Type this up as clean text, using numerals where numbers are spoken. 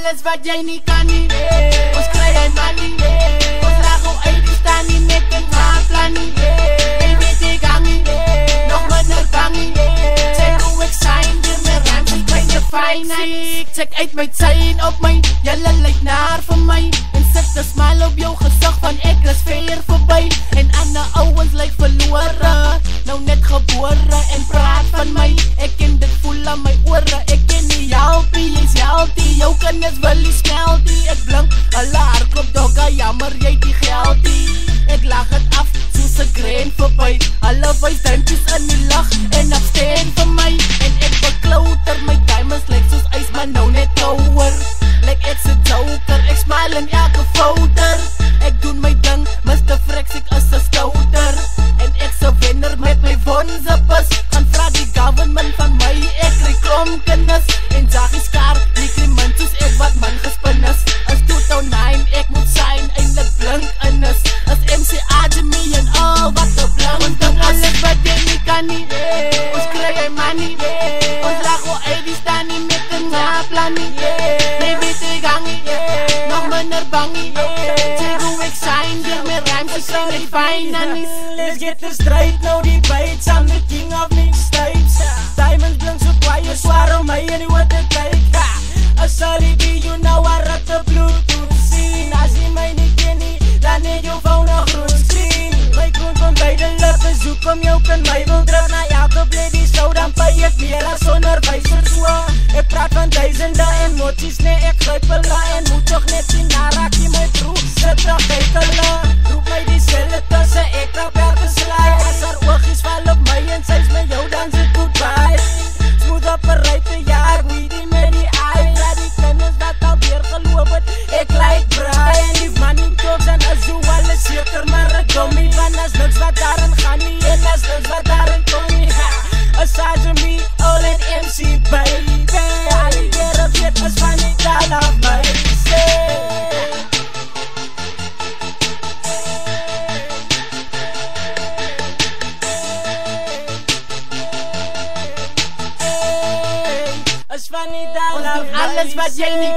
alles wat jy nie kan nie. Ons kry hy money, ons draag hoe uit die staan nie met een waaplan nie. Jy weet ek hang nie, nog minder bang nie. Check hoe ek sign, weer my rams en kleine finance. Check uit my chain op my, julle lyk naar vir my. En sit een smile op jou gezicht van ek is ver voorbij. En ander ouwens lyk verloore, nou net gebore en praat van my. Ek ken dit voel aan my oore, ek ken nie helpie, jy's helpie. Jou kinders wil die skeltie, ek blink, hulle hardloop dogga, jammer jy die geldie. Ek lag het af, soos een grain voorbij. Hulle wys duimpjes in die lach en afsteen vir my. En ek beklouter, my diamonds lyk soos ijs, maar nou net kouwer. Lyk ek se joker, ek smile in elke foter. Ek doen my ding, Mr. Frex, ek is a stouter. En ek se wenner met my wonzippers. Gaan vraag die government van my, ek kry kromkennis. En zag die skaar, die krimant soos ek wat man gespin is. As 2009, ek moet sign, eindelijk blink in is. As MC Ajami en al wat te blink. Ons doen alles wat jy nie kan nie, ons kry hy money. Ons draag hoe uit die staan nie met een waaplan nie. Jy weet ek hang nie, nog minder bang nie. Check hoe ek sign, weer my rhymes is in die finance. Let's get the straight, nou die bites, I'm the king of mixtapes. Diamonds blink so quiet, zwaar om my en die wat het lyk. As Ali be, you know I rock the Bluetooth scene. As jy my nie ken nie, dan het jou phone een groen screen. My kroon van beide lippe, zoek om jou kan my wil druk. Na elke bledie sou, dan pay ek meer as onderwijzer so. Ek praat van duizende en moties, nee ek gryp hulle. En moet toch net sien, daar raak jy my broek, sit terug uit hulle. Roep my die selle tussen, ek trap elke slaai. As haar oogies val op my en sy's met jou, dan sit goodbye. Smooth operator, ja ek weet die met die eye. Laat die kinders wat alweer geloof het, ek like Brian. Die money talks en as jou alles zeker, maar ek dommie. Want as niks wat daarin gaan nie, en as niks wat daarin kom nie. Aside of me, all in MC baby. Al die wereld weet as van die taal af my alles wat jy nie